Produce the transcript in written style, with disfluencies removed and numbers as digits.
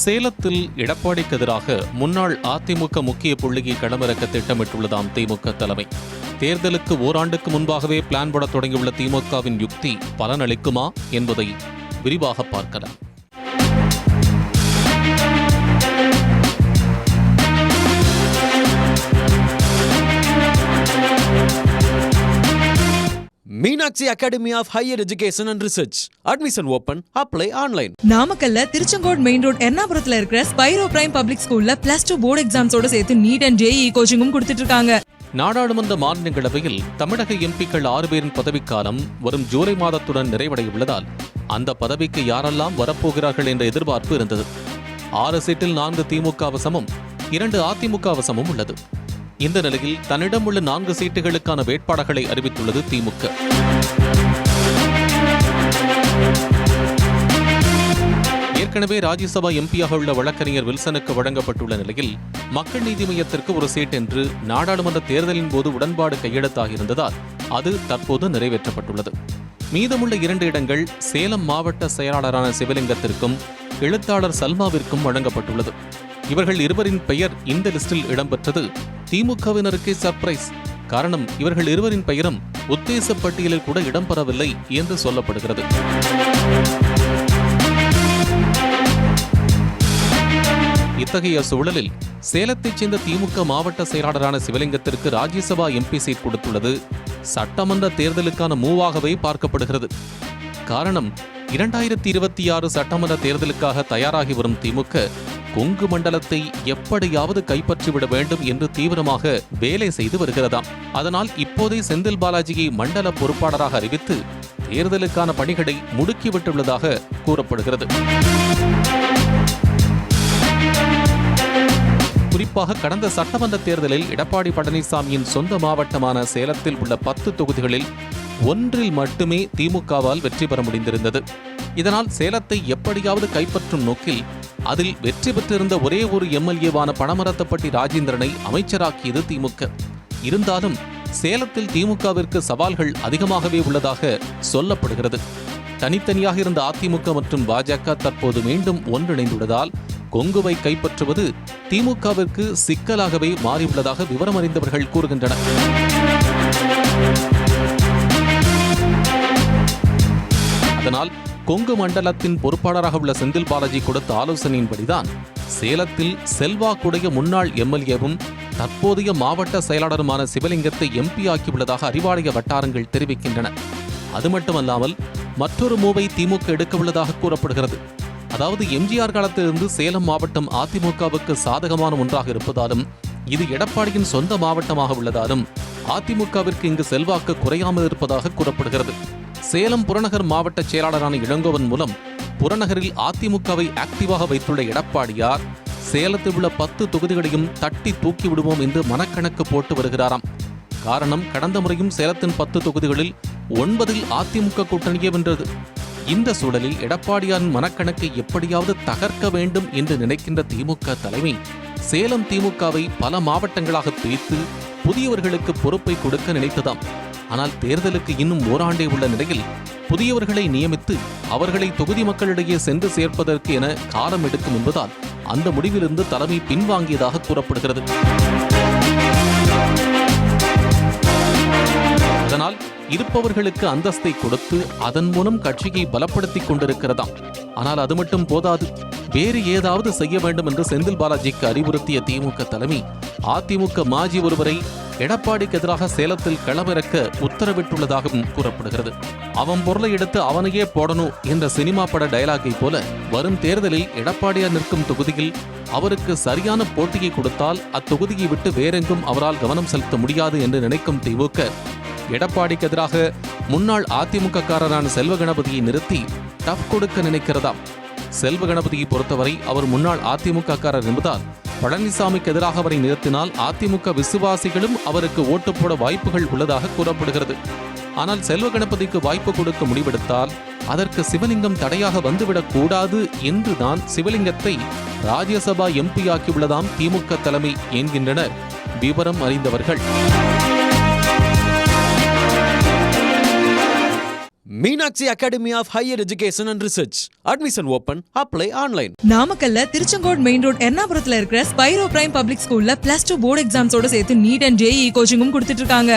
சேலத்தில் எடப்பாடிக்கு எதிராக முன்னாள் அதிமுக முக்கிய புள்ளியை களமிறக்க திட்டமிட்டுள்ளதாம் திமுக தலைமை. தேர்தலுக்கு ஓராண்டுக்கு முன்பாகவே பிளான் போட தொடங்கியுள்ள திமுகவின் யுக்தி பலனளிக்குமா என்பதை விரிவாக பார்க்கலாம். Meenakshi academy of higher education and research. Admission open. Apply online. நாமக்கல்ல திருச்செங்கோடு மெயின் ரோட் எர்ணாபுரத்துல இருக்கிற ஸ்பைரோ பிரைம் பப்ளிக் ஸ்கூல்ல +2 போர்டு எக்ஸாம்ஸோட சேர்த்து நீட் அண்ட் JEE கோச்சிங்கும் கொடுத்துட்டு இருக்காங்க. நாடாளுமன்ற மாநிலங்களவையில் தமிழக எம்பிக்கள் 6 பேரின் பதவிக்காலம் வரும் ஜூலை மாதத்துடன் நிறைவடைய உள்ளதால் அந்த பதவிக்கு யாரெல்லாம் வரப்போகிறார்கள் என்ற எதிர்பார்ப்பு இருந்தது. 6 சீட்டில் 4 திமுக வசமும் 2 அதிமுக வசமும் உள்ளது. இந்த நிலையில் தன்னிடம் உள்ள 4 சீட்டுகளுக்கான வேட்பாளர்களை அறிவித்துள்ளது திமுக. ஏற்கனவே ராஜ்யசபா எம்பியாக உள்ள வழக்கறிஞர் வில்சனுக்கு வழங்கப்பட்டுள்ள நிலையில் மக்கள் நீதி மய்யத்திற்கு ஒரு சீட் என்று நாடாளுமன்ற தேர்தலின் போது உடன்பாடு கையெழுத்தாகியிருந்ததால் அது தற்போது நிறைவேற்றப்பட்டுள்ளது. மீதமுள்ள 2 இடங்கள் சேலம் மாவட்ட செயலாளரான சிவலிங்கத்திற்கும் எழுத்தாளர் சல்மாவிற்கும் வழங்கப்பட்டுள்ளது. இவர்கள் இருவரின் பெயர் இந்த லிஸ்டில் இடம்பெற்றது திமுகவினருக்கே சர்ப்ரைஸ். காரணம், இவர்கள் இருவரின் பெயரும் உத்தேச பட்டியலில் கூட இடம்பெறவில்லை என்று சொல்லப்படுகிறது. இத்தகைய சூழலில் சேலத்தைச் சேர்ந்த திமுக மாவட்ட செயலாளரான சிவலிங்கத்திற்கு ராஜ்யசபா MP சீட் கொடுத்துள்ளது சட்டமன்ற தேர்தலுக்கான மூவாகவே பார்க்கப்படுகிறது. காரணம், 2026 சட்டமன்ற தேர்தலுக்காக தயாராகி வரும் திமுக கொங்கு மண்டலத்தை எப்படியாவது கைப்பற்றிவிட வேண்டும் என்று தீவிரமாக வேலை செய்து வருகிறதாம். அதனால் இப்போதே செந்தில் பாலாஜியை மண்டல பொறுப்பாளராக அறிவித்து தேர்தலுக்கான பணிகளை முடுக்கிவிட்டுள்ளதாக கூறப்படுகிறது. குறிப்பாக கடந்த சட்டமன்ற தேர்தலில் எடப்பாடி பழனிசாமியின் சொந்த மாவட்டமான சேலத்தில் உள்ள 10 தொகுதிகளில் 1 மட்டுமே திமுகவால் வெற்றி பெற முடிந்திருந்தது. இதனால் சேலத்தை எப்படியாவது கைப்பற்றும் நோக்கில் அதில் வெற்றி பெற்றிருந்த ஒரே ஒரு MLAவான பனமரத்தப்பட்டி ராஜேந்திரனை அமைச்சராக்கியது திமுக. இருந்தாலும் சேலத்தில் திமுகவிற்கு சவால்கள் அதிகமாகவே உள்ளதாக சொல்லப்படுகிறது. தனித்தனியாக இருந்த அதிமுக மற்றும் பாஜக தற்போது மீண்டும் ஒன்றிணைந்துள்ளதால் கொங்குவை கைப்பற்றுவது திமுகவிற்கு சிக்கலாகவே மாறியுள்ளதாக விவரம் அறிந்தவர்கள் கூறுகின்றனர். அதனால் கொங்கு மண்டலத்தின் பொறுப்பாளராக உள்ள செந்தில் பாலாஜி கொடுத்த ஆலோசனையின்படிதான் சேலத்தில் செல்வாக்குடைய முன்னாள் MLAவும் தற்போதைய மாவட்ட செயலாளருமான சிவலிங்கத்தை MP ஆக்கியுள்ளதாக அறிவாலய வட்டாரங்கள் தெரிவிக்கின்றன. அது மட்டுமல்லாமல் மற்றொரு மூவை திமுக எடுக்கவுள்ளதாக கூறப்படுகிறது. அதாவது எம்ஜிஆர் காலத்திலிருந்து சேலம் மாவட்டம் அதிமுகவுக்கு சாதகமான ஒன்றாக இருப்பதாலும் இது எடப்பாடியின் சொந்த மாவட்டமாக உள்ளதாலும் அதிமுகவிற்கு இங்கு செல்வாக்கு குறையாமல் இருப்பதாக கூறப்படுகிறது. சேலம் புறநகர் மாவட்ட செயலாளரான இளங்கோவன் மூலம் புறநகரில் அதிமுகவை ஆக்டிவாக வைத்துள்ள எடப்பாடியார் சேலத்தில் உள்ள 10 தொகுதிகளையும் தட்டி தூக்கி விடுவோம் என்று மனக்கணக்கு போட்டு வருகிறாராம். காரணம், கடந்த முறையும் சேலத்தின் 10 தொகுதிகளில் 9 அதிமுக கூட்டணியே வென்றது. இந்த சூழலில் எடப்பாடியாரின் மனக்கணக்கை எப்படியாவது தகர்க்க வேண்டும் என்று நினைக்கின்ற திமுக தலைமை சேலம் திமுகவை பல மாவட்டங்களாக பிரித்து புதியவர்களுக்கு பொறுப்பை கொடுக்க நினைத்ததாம். ஆனால் தேர்தலுக்கு இன்னும் ஓராண்டே உள்ள நிலையில் புதியவர்களை நியமித்து அவர்களை தொகுதி மக்களிடையே சென்று சேர்ப்பதற்கு என காலம் எடுக்கும் என்பதால் அந்த முடிவிலிருந்து தலைமை பின்வாங்கியதாக கூறப்படுகிறது. அதனால் இருப்பவர்களுக்கு அந்தஸ்தை கொடுத்து அதன் மூலம் கட்சியை பலப்படுத்திக் கொண்டிருக்கிறதாம். ஆனால் அது மட்டும் போதாது, வேறு ஏதாவது செய்ய வேண்டும் என்று செந்தில் பாலாஜிக்கு அறிவுறுத்திய திமுக தலைமை அதிமுக மாஜி ஒருவரை எடப்பாடிக்கு எதிராக சேலத்தில் களமிறக்க உத்தரவிட்டுள்ளதாகவும் கூறப்படுகிறது. அவன் பொருளை எடுத்து அவனையே போடணும் என்ற சினிமா பட டயலாகை போல வரும் தேர்தலில் எடப்பாடியார் நிற்கும் தொகுதியில் அவருக்கு சரியான போட்டியை கொடுத்தால் அத்தொகுதியை விட்டு வேறெங்கும் அவரால் கவனம் செலுத்த முடியாது என்று நினைக்கும் திமுக எடப்பாடிக்கு எதிராக முன்னாள் அதிமுககாரரான செல்வ கணபதியை நிறுத்தி டஃப் கொடுக்க நினைக்கிறதாம். செல்வ கணபதியை பொறுத்தவரை அவர் முன்னாள் அதிமுககாரர் என்பதால் பழனிசாமிக்கு எதிராக அவரை நிறுத்தினால் அதிமுக விசுவாசிகளும் அவருக்கு ஓட்டு போட வாய்ப்புகள் உள்ளதாக கூறப்படுகிறது. ஆனால் செல்வ கணபதிக்கு வாய்ப்பு கொடுக்க முடிவெடுத்தால் அதற்கு சிவலிங்கம் தடையாக வந்துவிடக் கூடாது என்றுதான் சிவலிங்கத்தை ராஜ்யசபா MP ஆக்கியுள்ளதாம் திமுக தலைமை என்கின்றனர் விவரம் அறிந்தவர்கள். Meenakshi Academy of Higher Education and Research. Admission open. Apply online. நாமக்கல்ல திருச்செங்கோடு மெயின் ரோட் எர்ணாபுரத்துல இருக்கிற ஸ்பைரோ பிரைம் பப்ளிக் ஸ்கூல்ல +2 போர்டு எக்ஸாம்ஸோட சேர்த்து நீட் அண்ட் ஜேஇ கோச்சிங்கும் கொடுத்துட்டு இருக்காங்க.